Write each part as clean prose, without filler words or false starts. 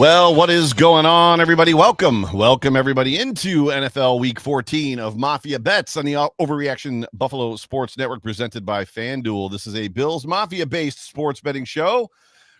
Well, what is going on, everybody? Welcome everybody into NFL Week 14 of Mafia Bets on the Overreaction Buffalo Sports Network, presented by FanDuel. This is a Bills Mafia-based sports betting show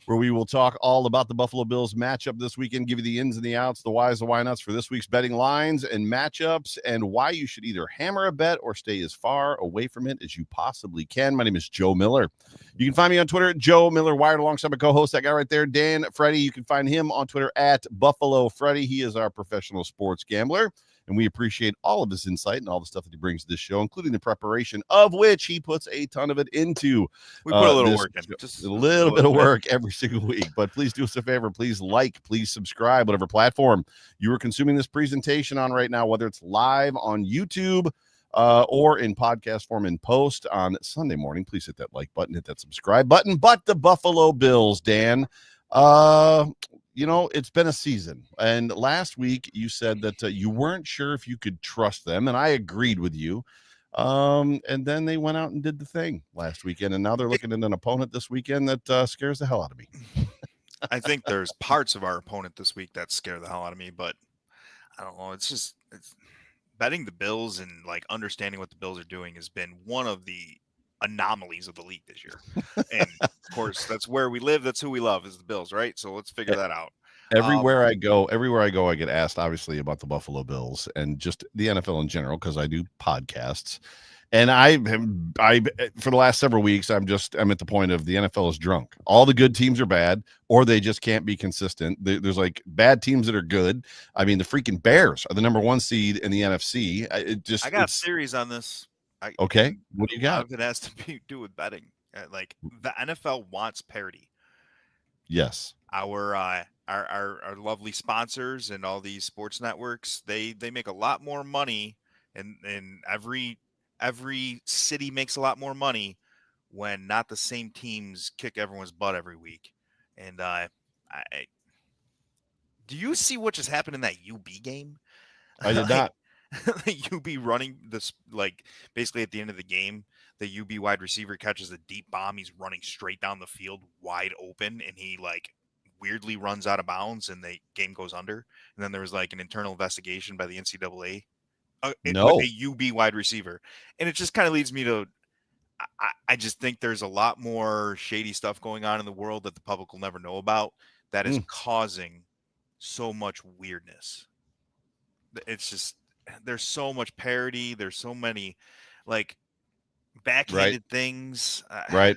where we will talk all about the Buffalo Bills matchup this weekend, give you the ins and the outs, the whys, the why nots for this week's betting lines and matchups, and why you should either hammer a bet or stay as far away from it as you possibly can. My name is Joe Miller. You can find me on Twitter at Joe Miller Wired, alongside my co-host, that guy right there, Dan Freddy. You can find him on Twitter at Buffalo Freddy. He is our professional sports gambler, and we appreciate all of his insight and all the stuff that he brings to this show, including the preparation of which he puts a ton of it into. We put a little work in. Just a little bit of work every single week. But please do us a favor. Please like, please subscribe, whatever platform you are consuming this presentation on right now, whether it's live on YouTube or in podcast form in post on Sunday morning. Please hit that like button, hit that subscribe button. But the Buffalo Bills, Dan, it's been a season. And last week you said that you weren't sure if you could trust them, and I agreed with you. And then they went out and did the thing last weekend, and now they're looking at an opponent this weekend that scares the hell out of me. I think there's parts of our opponent this week that scare the hell out of me, but I don't know. It's betting the Bills and like understanding what the Bills are doing has been one of the anomalies of the league this year. And of course, that's where we live. That's who we love, is the Bills, right? So let's figure that out. Everywhere I go, I get asked, obviously, about the Buffalo Bills and just the NFL in general, because I do podcasts. And I for the last several weeks, I'm at the point of the NFL is drunk. All the good teams are bad, or they just can't be consistent. There's like bad teams that are good. I mean, the freaking Bears are the number 1 seed in the NFC. I got theories on this. Okay, what do you got? It has to do with betting. Like the NFL wants parity. Yes. Our lovely sponsors and all these sports networks, they make a lot more money, and every city makes a lot more money when not the same teams kick everyone's butt every week. And do you see what just happened in that UB game? I did not. The UB running this, like, basically at the end of the game, the UB wide receiver catches a deep bomb. He's running straight down the field wide open, and he like weirdly runs out of bounds, and the game goes under. And then there was like an internal investigation by the NCAA with a UB wide receiver. And it just kind of leads me to, I just think there's a lot more shady stuff going on in the world that the public will never know about that is causing so much weirdness. It's just, there's so much parody. There's so many like backhanded things. Right.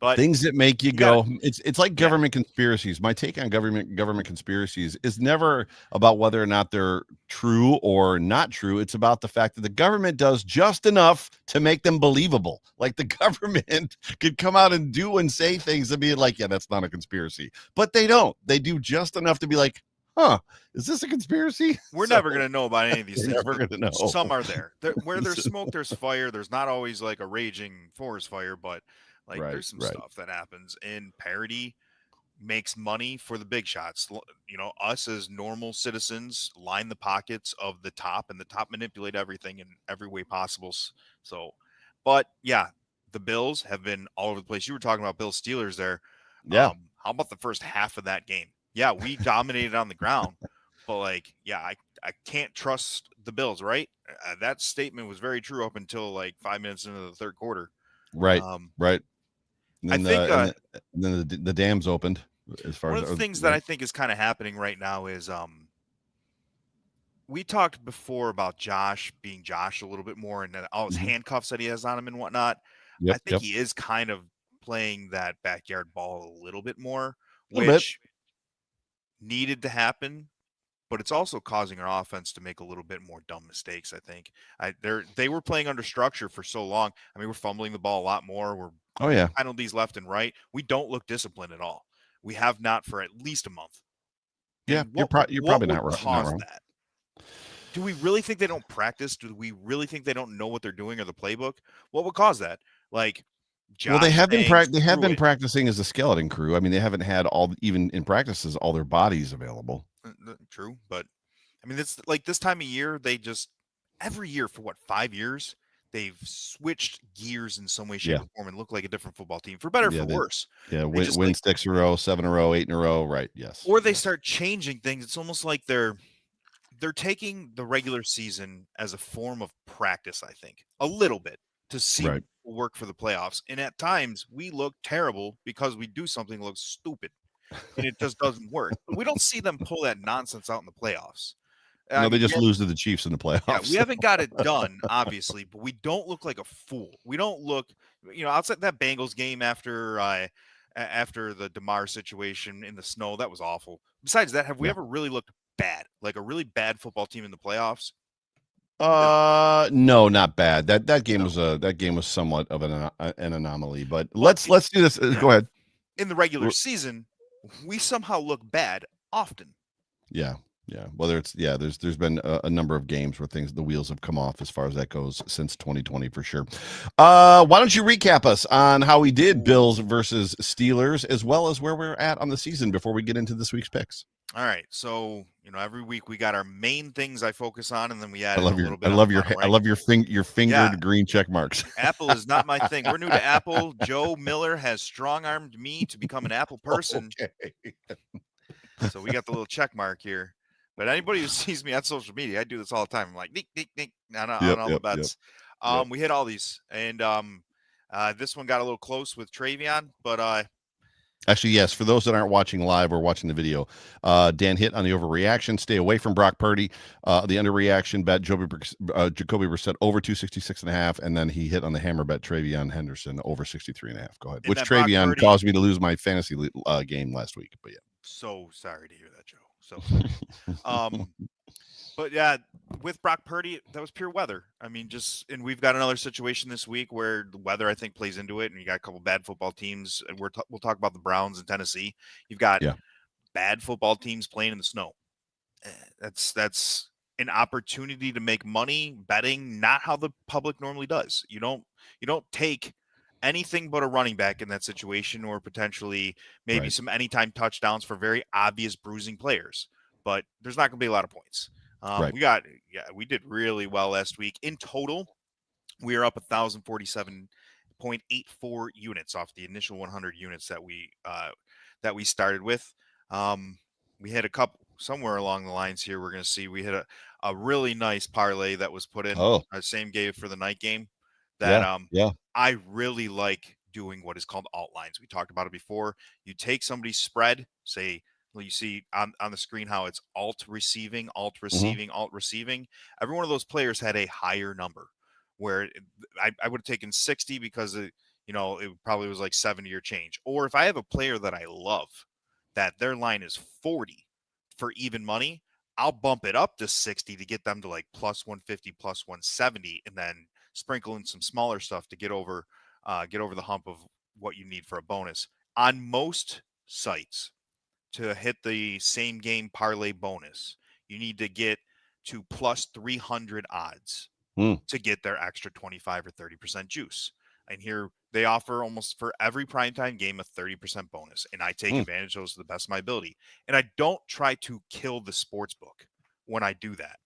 But things that make you go, it's like government conspiracies. My take on government conspiracies is never about whether or not they're true or not true. It's about the fact that the government does just enough to make them believable. Like the government could come out and do and say things and be like, yeah, that's not a conspiracy. But they don't. They do just enough to be like, huh, is this a conspiracy? We're never going to know about any of these things. Never going to know. Some are there. Where there's smoke, there's fire. There's not always like a raging forest fire, but like there's some stuff that happens, and parody makes money for the big shots. You know, us as normal citizens line the pockets of the top, and the top manipulate everything in every way possible. So, but yeah, the Bills have been all over the place. You were talking about Bills Steelers there. Yeah. How about the first half of that game? Yeah, we dominated on the ground, but like, yeah, I can't trust the Bills, right? That statement was very true up until like 5 minutes into the third quarter. Right. Right. And then, I think and then the dams opened. As far one as of the things that I think is kind of happening right now is we talked before about Josh being Josh a little bit more, and all his handcuffs that he has on him and whatnot. I think he is kind of playing that backyard ball a little bit more, which needed to happen, but it's also causing our offense to make a little bit more dumb mistakes. I think they were playing under structure for so long. I mean, we're fumbling the ball a lot more. We're penalties left and right. We don't look disciplined at all. We have not for at least a month. Yeah, you're probably not wrong. That? Do we really think they don't practice? Do we really think they don't know what they're doing or the playbook? What would cause that? Like, well, they have been practicing as a skeleton crew. I mean, they haven't had even in practices all their bodies available. True, but I mean, it's like this time of year, they just every year for 5 years they've switched gears in some way, shape, Yeah. or form and look like a different football team, for better or Yeah. for worse. They Win, just win like, 6 in a row, 7 in a row, 8 in a row. Right. Yes. or they Yes. start changing things. It's almost like they're taking the regular season as a form of practice, I think, a little bit, to see Right. what will work for the playoffs. And at times we look terrible because we do something that looks stupid and it just doesn't work. But we don't see them pull that nonsense out in the playoffs. I No, they mean, just lose to the Chiefs in the yeah, we playoffs. haven't got it done, obviously, but we don't look like a fool. We don't look, outside that Bengals game after the DeMar situation in the snow, that was awful. Besides that, have we Yeah. ever really looked bad, like a really bad football team in the playoffs? No, not bad. That game No. was somewhat of an anomaly. But But let's do this. yeah, Go ahead. in the regular season, we somehow look bad often. Yeah. Yeah. Whether it's there's been a number of games where the wheels have come off as far as that goes since 2020 for sure. Why don't you recap us on how we did Bills versus Steelers, as well as where we're at on the season before we get into this week's picks? All right, so every week we got our main things I focus on, and then we add I in a love your little I bit on the love your bottom I right. love your fingered Yeah. green check marks. Apple is not my thing. We're new to Apple. Joe Miller has strong-armed me to become an Apple person. Okay. So we got the little check mark here. But anybody who sees me on social media, I do this all the time. I'm like, nick, nick, nick, on all the bets. Yep. We hit all these. And this one got a little close with Travion, but Actually, yes. For those that aren't watching live or watching the video, Dan hit on the overreaction. Stay away from Brock Purdy. The underreaction bet, Jacoby Brissett over 266.5, and then he hit on the hammer bet, Travion Henderson over 63.5. Go ahead. Which Travion caused me to lose my fantasy game last week. But yeah. So sorry to hear that, Joe. So sorry. But yeah, with Brock Purdy, that was pure weather. I mean, and we've got another situation this week where the weather, I think, plays into it, and you got a couple bad football teams, and we'll talk about the Browns in Tennessee. You've got bad football teams playing in the snow. That's an opportunity to make money betting, not how the public normally does. You don't take anything but a running back in that situation, or potentially maybe some anytime touchdowns for very obvious bruising players. But there's not going to be a lot of points. We did really well last week. In total, we are up 1,047.84 units off the initial 100 units that we started with. We had a couple somewhere along the lines here. We're going to see we hit a really nice parlay that was put in. Same game for the night game. That I really like doing what is called alt lines. We talked about it before. You take somebody's spread, say. Well, you see on the screen how it's alt receiving. Every one of those players had a higher number, where I would have taken 60 because it probably was like 70 or change. Or if I have a player that I love, that their line is 40 for even money, I'll bump it up to 60 to get them to like plus 150, plus 170, and then sprinkle in some smaller stuff to get over the hump of what you need for a bonus. On most sites, to hit the same game parlay bonus, you need to get to plus 300 odds to get their extra 25 or 30% juice. And here they offer almost for every primetime game a 30% bonus. And I take advantage of those to the best of my ability. And I don't try to kill the sports book when I do that.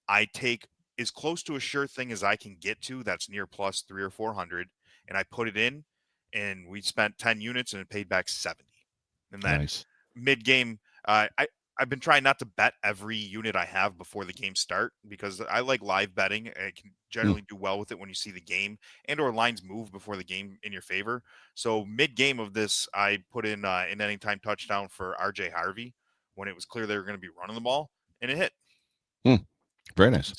I take as close to a sure thing as I can get to that's near plus 300 or 400. And I put it in, and we spent 10 units and it paid back 70. And then mid-game, I've been trying not to bet every unit I have before the game start, because I like live betting. I can generally do well with it when you see the game and or lines move before the game in your favor. So mid-game of this, I put in an anytime touchdown for RJ Harvey when it was clear they were going to be running the ball, and it hit. Very nice.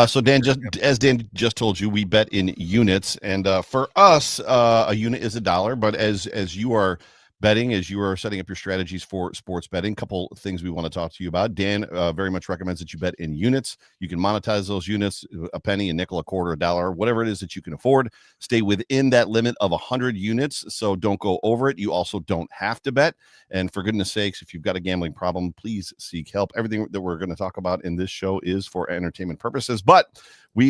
So Dan, as Dan just told you, we bet in units, and for us, a unit is $1. But as you are betting, as you are setting up your strategies for sports betting, a couple things we want to talk to you about. Dan very much recommends that you bet in units. You can monetize those units, a penny, a nickel, a quarter, a dollar, whatever it is that you can afford. Stay within that limit of 100 units, so don't go over it. You also don't have to bet. And for goodness sakes, if you've got a gambling problem, please seek help. Everything that we're going to talk about in this show is for entertainment purposes, but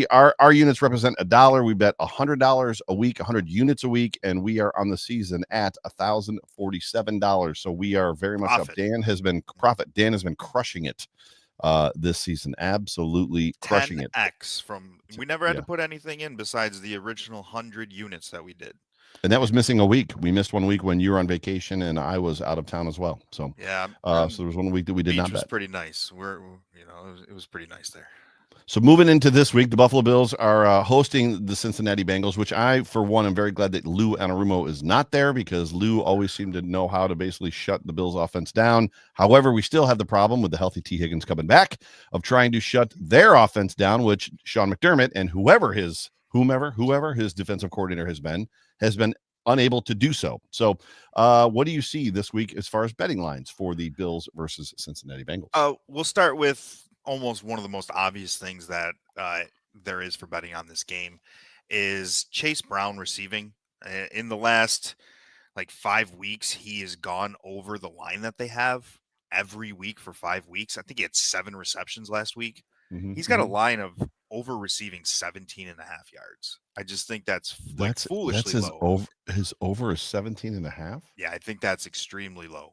our units represent $1. We bet $100 a week, 100 units a week, and we are on the season at $1,047. So we are very much up. Dan has been crushing it this season. Absolutely crushing it. 10x from So, we never had yeah. to put anything in besides the original 100 units that we did. And that was missing a week. We missed 1 week when you were on vacation and I was out of town as well. So, Yeah, so there was 1 week that we did beach not was bet. pretty nice. It was pretty nice there. So moving into this week, the Buffalo Bills are hosting the Cincinnati Bengals, which I, for one, am very glad that Lou Anarumo is not there because Lou always seemed to know how to basically shut the Bills offense down. However, we still have the problem with the healthy T. Higgins coming back of trying to shut their offense down, which Sean McDermott and whoever his defensive coordinator has been unable to do so. So what do you see this week as far as betting lines for the Bills versus Cincinnati Bengals? We'll start with almost one of the most obvious things that there is for betting on this game is Chase Brown receiving. In the last like 5 weeks, he has gone over the line that they have every week for 5 weeks. I think he had 7 receptions last week. He's got a line of over receiving 17 and a half yards. I just think that's like That's foolishly his low. over is 17 and a half. Yeah, I think that's extremely low.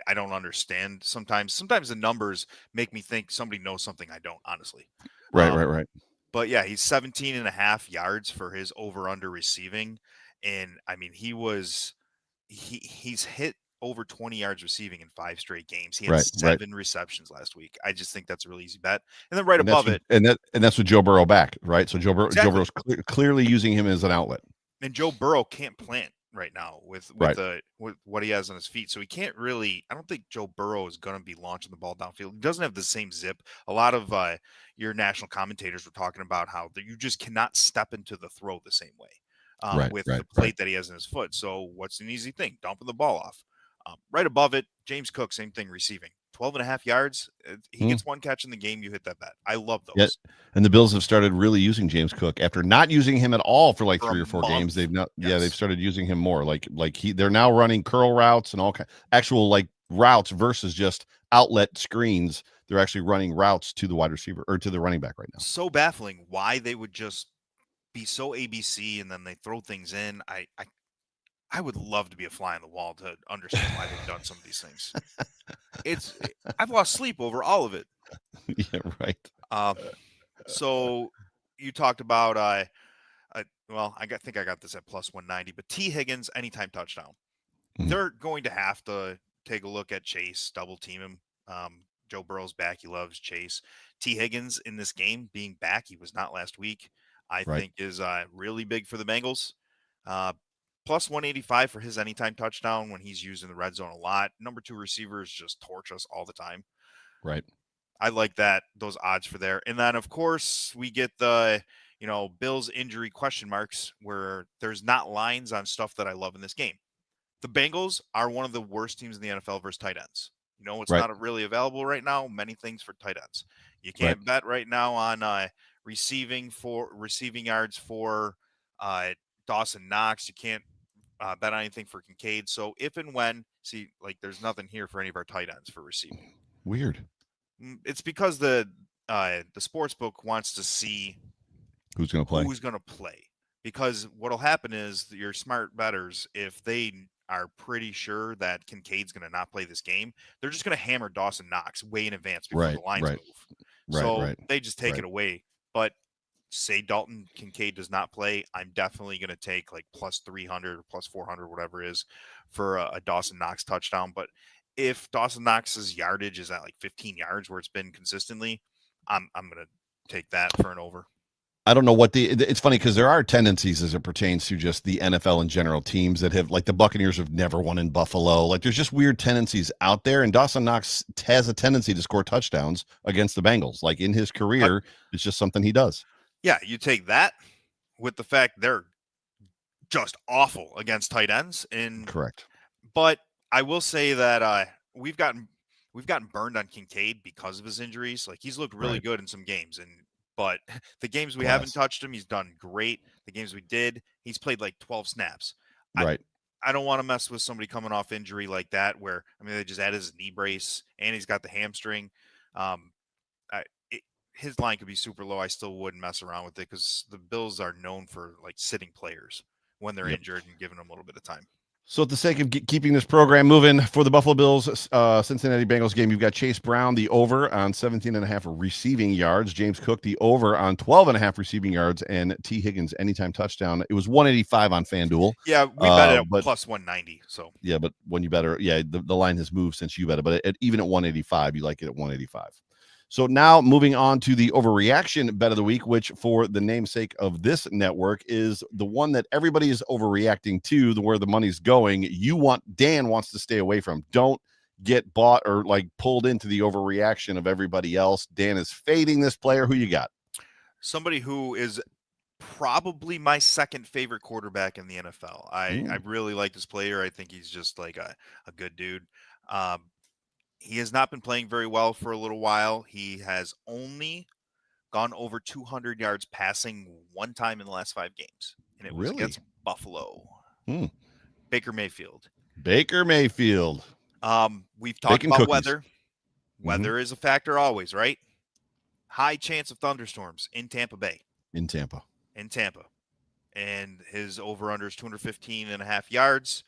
I don't understand. Sometimes the numbers make me think somebody knows something I don't, honestly. Right. But yeah, he's 17 and a half yards for his over under receiving. And I mean, he's hit over 20 yards receiving in 5 straight games. He had Right. 7 receptions last week. I just think that's a really easy bet. And then right And that's above with, it, and that's with Joe Burrow back, right? So Joe exactly. Burrow's clearly using him as an outlet. And Joe Burrow can't plant right now with Right. with what he has on his feet. So he can't really. I don't think Joe Burrow is going to be launching the ball downfield. He doesn't have the same zip. A lot of your national commentators were talking about how you just cannot step into the throw the same way with the Right. plate that he has in his foot. So what's an easy thing? Dumping the ball off. Right above it, James Cook, same thing, receiving 12 and a half yards. He Hmm. gets 1 catch in the game. You hit that bet. I love Yeah. those. And the Bills have started really using James Cook after not using him at all for like For a 3 or 4 games. month. They've not, they've Yes. started using him more. They're now running curl routes and all actual like routes versus just outlet screens. They're actually running routes to the wide receiver or to the running back right now. So baffling why they would just be so ABC and then they throw things in. I would love to be a fly on the wall to understand why they've done some of these things. I've lost sleep over all of it. Yeah, right. Um, so you talked about think I got this at plus 190, but T Higgins anytime touchdown. Mhm. They're going to have to take a look at Chase, double team him. Joe Burrow's back. He loves Chase. T Higgins in this game being back, he was not last week. I Right. think is really big for the Bengals. Uh, plus 185 for his anytime touchdown when he's used in the red zone a lot. Number 2 receivers just torch us all the time. Right. I like those odds for there. And then of course we get the Bills injury question marks where there's not lines on stuff that I love in this game. The Bengals are one of the worst teams in the NFL versus tight ends. It's Right. not really available right now. Many things for tight ends. You Right. can't bet right now on receiving yards for Dawson Knox. You can't bet on anything for Kincaid. So if and when, there's nothing here for any of our tight ends for receiving. Weird. It's because the sports book wants to see Who's going to play. Because what'll happen is your smart bettors, if they are pretty sure that Kincaid's going to not play this game, they're just going to hammer Dawson Knox way in advance before the lines move. So they just take it away. But say Dalton Kincaid does not play, I'm definitely going to take like plus 300 or plus 400, whatever it is, for a Dawson Knox touchdown. But if Dawson Knox's yardage is at like 15 yards where it's been consistently, I'm going to take that for an over. I don't know it's funny because there are tendencies as it pertains to just the NFL in general, teams that have, like the Buccaneers have never won in Buffalo. Like there's just weird tendencies out there. And Dawson Knox has a tendency to score touchdowns against the Bengals. Like in his career, it's just something he does. Yeah. You take that with the fact they're just awful against tight ends. Correct. But I will say that we've gotten burned on Kincaid because of his injuries. Like he's looked really good in some games, but the games we haven't touched him, he's done great. The games we did, he's played like 12 snaps. Right. I don't want to mess with somebody coming off injury like that, where they just added his knee brace and he's got the hamstring. His line could be super low. I still wouldn't mess around with it because the Bills are known for like sitting players when they're injured and giving them a little bit of time. So, at the sake of keeping this program moving for the Buffalo Bills Cincinnati Bengals game, you've got Chase Brown, the over on 17.5 receiving yards. James Cook, the over on 12.5 receiving yards. And T. Higgins, anytime touchdown. It was 185 on FanDuel. Yeah, we bet it at But plus 190. So, yeah, but when you bet it, yeah, the line has moved since you bet it. But even at 185, you like it at 185. So now moving on to the overreaction bet of the week, which for the namesake of this network is the one that everybody is overreacting to, where the money's going. Dan wants to stay away from. Don't get bought or like pulled into the overreaction of everybody else. Dan is fading this player. Who you got? somebody who is probably my second favorite quarterback in the NFL. I really like this player. I think he's just like a good dude. Um, he has not been playing very well for a little while. He has only gone over 200 yards passing one time in the last 5 games, and it was Really? against Buffalo. Hmm. Baker Mayfield. Baker Mayfield. We've talked Baking about cookies. weather. Weather is a factor always, right? High chance of thunderstorms in Tampa Bay. In Tampa. And his over-under is 215.5 yards.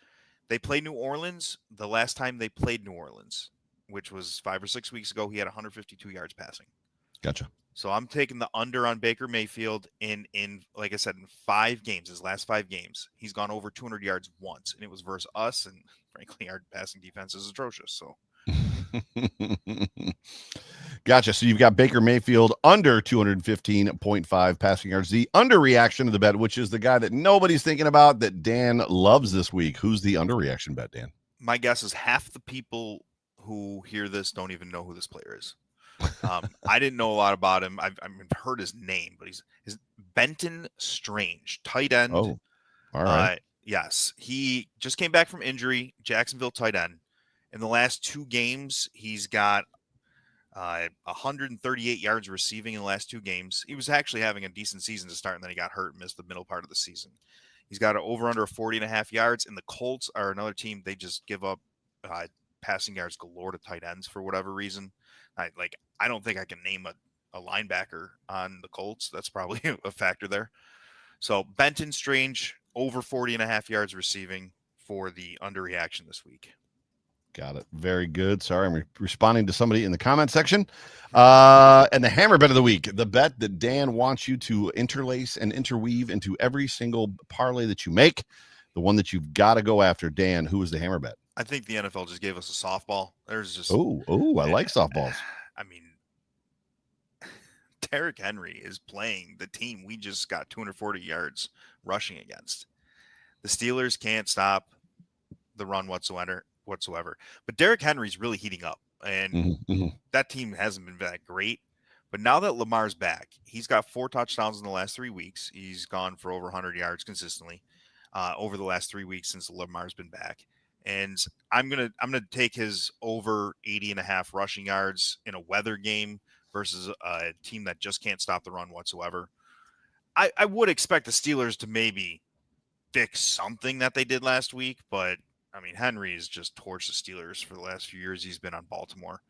They play New Orleans. The last time they played New Orleans, which was 5 or 6 weeks ago, he had 152 yards passing. Gotcha. So I'm taking the under on Baker Mayfield in like I said, in 5 games, his last 5 games, he's gone over 200 yards once, and it was versus us, and frankly, our passing defense is atrocious. So Gotcha. So you've got Baker Mayfield under 215.5 passing yards. The underreaction of the bet, which is the guy that nobody's thinking about that Dan loves this week. Who's the underreaction bet, Dan? my guess is half the people who hear this don't even know who this player is. I didn't know a lot about him. I've heard his name, but he's Benton Strange, tight end. Oh, all right. Yes, he just came back from injury. Jacksonville tight end. In the last 2 games, he's got 138 yards receiving in the last 2 games. He was actually having a decent season to start, and then he got hurt and missed the middle part of the season. He's got an over-under of 40.5 yards, and the Colts are another team. They just give up passing yards galore to tight ends for whatever reason. I don't think I can name a linebacker on the Colts. That's probably a factor there. So Benton Strange, over 40.5 yards receiving for the underreaction this week. Got it. Very good. Sorry, I'm responding to somebody in the comment section. And the hammer bet of the week, the bet that Dan wants you to interlace and interweave into every single parlay that you make, the one that you've got to go after. Dan, who is the hammer bet? I think the NFL just gave us a softball. There's just I like softballs. I mean, Derrick Henry is playing the team we just got 240 yards rushing against. The Steelers can't stop the run whatsoever. But Derrick Henry's really heating up, and that team hasn't been that great. But now that Lamar's back, he's got 4 touchdowns in the last 3 weeks. He's gone for over 100 yards consistently over the last 3 weeks since Lamar's been back. And I'm gonna take his over 80.5 rushing yards in a weather game versus a team that just can't stop the run whatsoever. I would expect the Steelers to maybe fix something that they did last week, but I mean, Henry has just torched the Steelers for the last few years. He's been on Baltimore.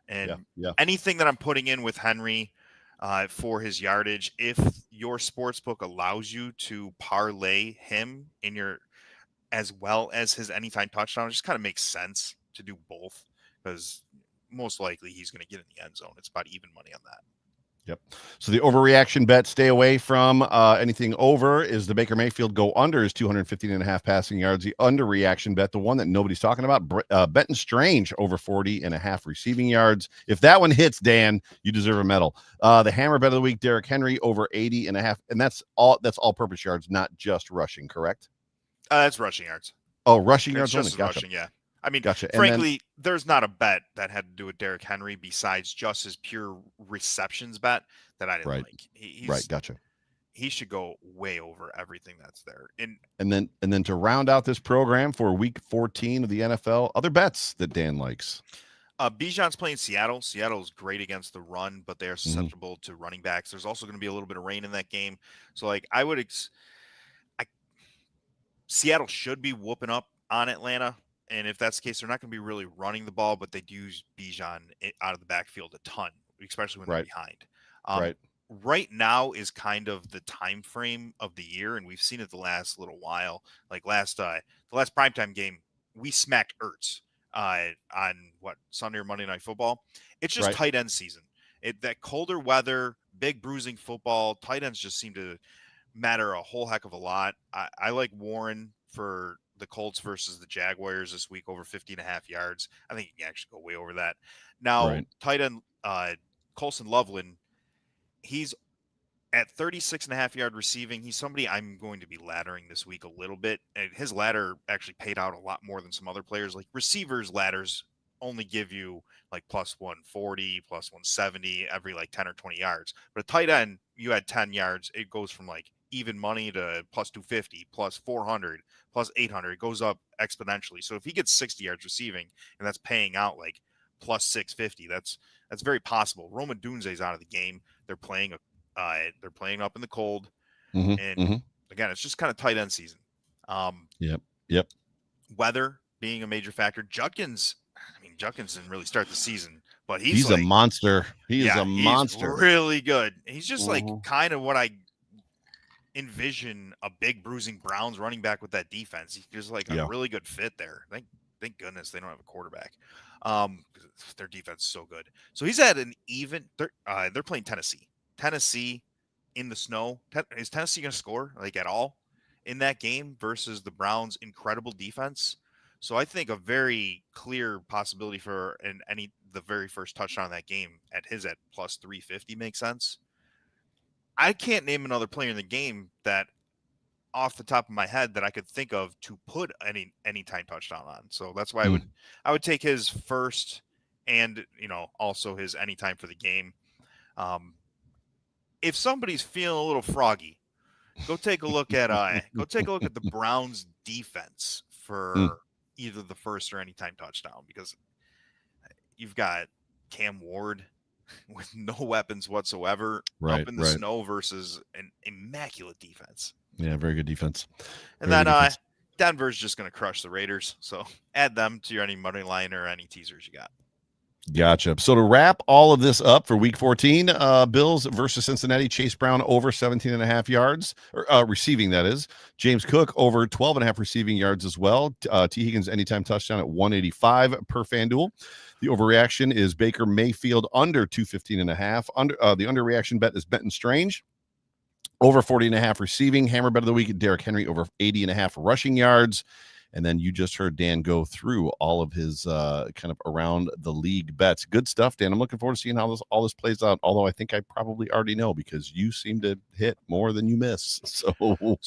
And anything that I'm putting in with Henry for his yardage, if your sports book allows you to parlay him in your as well as his anytime touchdown, it just kind of makes sense to do both because most likely he's going to get in the end zone. It's about even money on that. Yep. So the overreaction bet, stay away from anything over, is the Baker Mayfield go under is 215.5 passing yards. The underreaction bet, the one that nobody's talking about, Benton Strange over 40.5 receiving yards. If that one hits, Dan, you deserve a medal. The hammer bet of the week, Derrick Henry over 80.5, and that's all purpose yards, not just rushing, correct? That's rushing yards. Oh, rushing yards just only. Gotcha. Rushing, yeah. I mean, gotcha. Frankly, there's not a bet that had to do with Derrick Henry besides just his pure receptions bet that I didn't like. Right, gotcha. He should go way over everything that's there. And then to round out this program for week 14 of the NFL, other bets that Dan likes. Bijan's playing Seattle. Seattle's great against the run, but they are susceptible to running backs. There's also going to be a little bit of rain in that game. So, like, Seattle should be whooping up on Atlanta. And if that's the case, they're not going to be really running the ball, but they do use Bijan out of the backfield a ton, especially when they're behind. right now is kind of the time frame of the year, and we've seen it the last little while. Like the last primetime game, we smacked Ertz on what, Sunday or Monday Night Football. It's just Right. tight end season. That colder weather, big bruising football, tight ends just seem to matter a whole heck of a lot. I like Warren for the Colts versus the Jaguars this week over 50.5 yards. I think you can actually go way over that. Now, Right. tight end Colson Loveland, he's at 36.5 yard receiving. He's somebody I'm going to be laddering this week a little bit. And his ladder actually paid out a lot more than some other players. Like receivers ladders only give you like plus 140, plus 170 every like 10 or 20 yards. But a tight end, you had 10 yards, it goes from like even money to plus 250, plus 400, plus 800. It goes up exponentially. So if he gets 60 yards receiving and that's paying out like plus 650, that's very possible. Roman Dunze's out of the game. They're playing up in the cold, Mm-hmm. and Mm-hmm. again, it's just kind of tight end season. Yep. Yep. Weather being a major factor. Judkins didn't really start the season, but He's a monster. He is a he's monster. really good. He's just like Mhm. kind of what I envision a big bruising Browns running back with that defense. He's just like a Yeah. really good fit there. Thank goodness they don't have a quarterback. Their defense is so good. So he's at an even. They're playing Tennessee. Tennessee in the snow. Is Tennessee going to score like at all in that game versus the Browns' incredible defense? So I think a very clear possibility for the very first touchdown of that game at plus 350 makes sense. I can't name another player in the game that off the top of my head that I could think of to put any anytime touchdown on. So that's why I would take his first and also his anytime for the game. If somebody's feeling a little froggy, go take a look at the Browns defense Mm. for either the first or anytime touchdown, because you've got Cam Ward with no weapons whatsoever Right. up in the Right. snow versus an immaculate defense. Yeah. Very good defense. And Very then good defense. Denver's just going to crush the Raiders. So add them to your any money line or any teasers you got. Gotcha. So to wrap all of this up for week 14, Bills versus Cincinnati, Chase Brown over 17.5 yards, or receiving, that is. James Cook over 12.5 receiving yards as well. T. Higgins anytime touchdown at 185 per FanDuel. The overreaction is Baker Mayfield under 215.5. The underreaction bet is Benton Strange. Over 40.5 receiving. Hammer bet of the week, Derrick Henry over 80.5 rushing yards. And then you just heard Dan go through all of his kind of around the league bets. Good stuff, Dan. I'm looking forward to seeing how all this plays out. Although I think I probably already know because you seem to hit more than you miss. So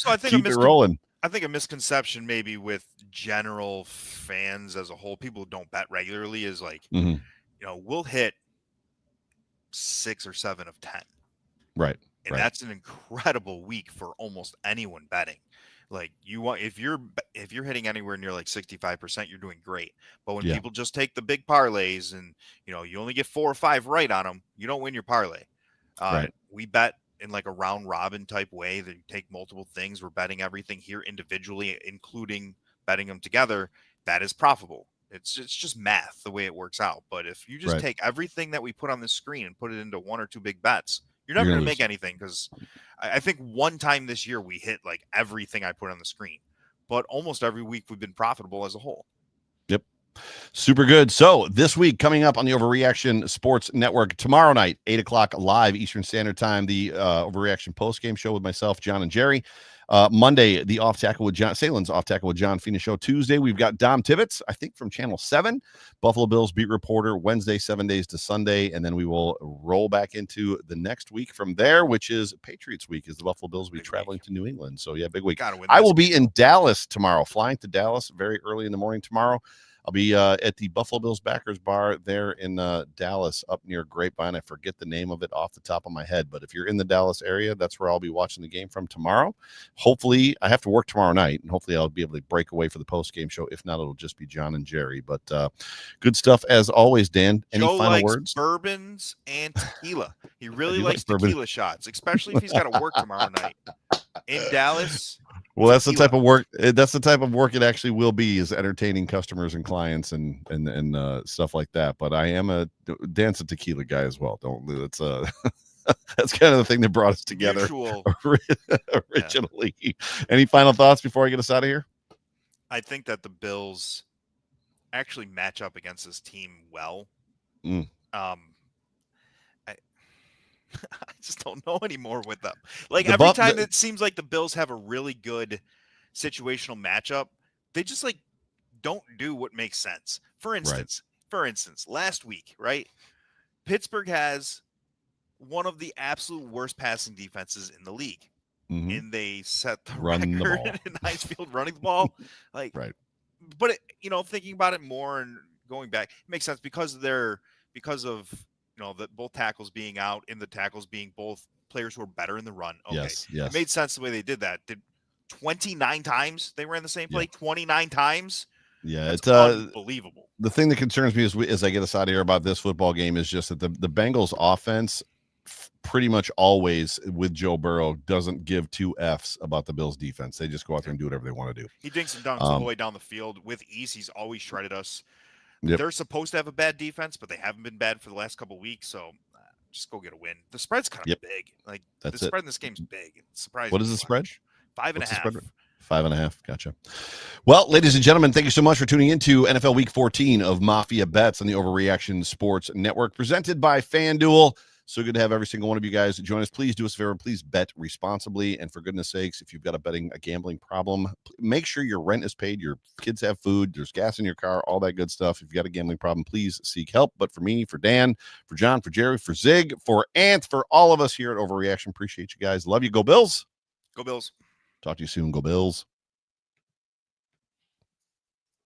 I think keep it rolling. I think a misconception maybe with general fans as a whole, people who don't bet regularly, is like, we'll hit 6 or 7 of 10. Right. And that's an incredible week for almost anyone betting. Like if you're hitting anywhere near like 65%, you're doing great. But when people just take the big parlays and you only get 4 or 5 right on them, you don't win your parlay. We bet in like a round robin type way that you take multiple things. We're betting everything here individually, including betting them together. That is profitable. It's just math the way it works out. But if you just take everything that we put on the screen and put it into 1 or 2 big bets, you're never going to make anything, because I think one time this year we hit like everything I put on the screen, but almost every week we've been profitable as a whole. Yep. Super good. So this week, coming up on the Overreaction Sports Network, tomorrow night, 8 o'clock live Eastern Standard Time, the Overreaction post-game show with myself, John and Jerry. Monday, the off tackle with John Salen's off tackle with John Fina show. Tuesday, we've got Dom Tibbetts, I think from Channel 7, Buffalo Bills beat reporter. Wednesday, 7 days to Sunday, and then we will roll back into the next week from there, which is Patriots week, as the Buffalo Bills will be traveling to New England. So yeah, big week. I will be in Dallas tomorrow, flying to Dallas very early in the morning tomorrow. I'll be at the Buffalo Bills Backers Bar there in Dallas, up near Grapevine. I forget the name of it off the top of my head, but if you're in the Dallas area, that's where I'll be watching the game from tomorrow. Hopefully, I have to work tomorrow night, and hopefully I'll be able to break away for the post-game show. If not, it'll just be John and Jerry. But good stuff as always, Dan. Any final words? Bourbons and tequila. He really likes tequila shots, especially if he's got to work tomorrow night in Dallas. Well, that's the type of work. That's the type of work it actually will be, is entertaining customers and clients and stuff like that. But I am Dan's a tequila guy as well. Don't let's That's kind of the thing that brought us together Mutual. originally. Yeah. Any final thoughts before I get us out of here? I think that the Bills actually match up against this team well. Mm. I just don't know anymore with them. Like every time it seems like the Bills have a really good situational matchup, they just like don't do what makes sense. For instance, last week, right? Pittsburgh has one of the absolute worst passing defenses in the league. Mm-hmm. And they set the Run record in Heinz Field running the ball. Like, right. But thinking about it more and going back, it makes sense because of the both tackles being out and the tackles being both players who are better in the run. Okay. Yes. It made sense the way they did that. Did 29 times they ran the same play? 29 times? Yeah, it's unbelievable. The thing that concerns me as I get us out of here about this football game is just that the Bengals offense pretty much always with Joe Burrow doesn't give two F's about the Bills defense. They just go out there and do whatever they want to do. He dinks and dunks all the way down the field with ease. He's always shredded us. Yep. They're supposed to have a bad defense, but they haven't been bad for the last couple of weeks. So just go get a win. The spread's kind of big. Like the spread in this game's big. It's surprising. What is the spread? 5.5. 5.5. Gotcha. Well, ladies and gentlemen, thank you so much for tuning into NFL Week 14 of Mafia Bets on the Overreaction Sports Network, presented by FanDuel. So good to have every single one of you guys join us. Please do us a favor. Please bet responsibly. And for goodness sakes, if you've got a gambling problem, make sure your rent is paid, your kids have food, there's gas in your car, all that good stuff. If you've got a gambling problem, please seek help. But for me, for Dan, for John, for Jerry, for Zig, for Ant, for all of us here at Overreaction, appreciate you guys. Love you. Go Bills. Go Bills. Talk to you soon. Go Bills.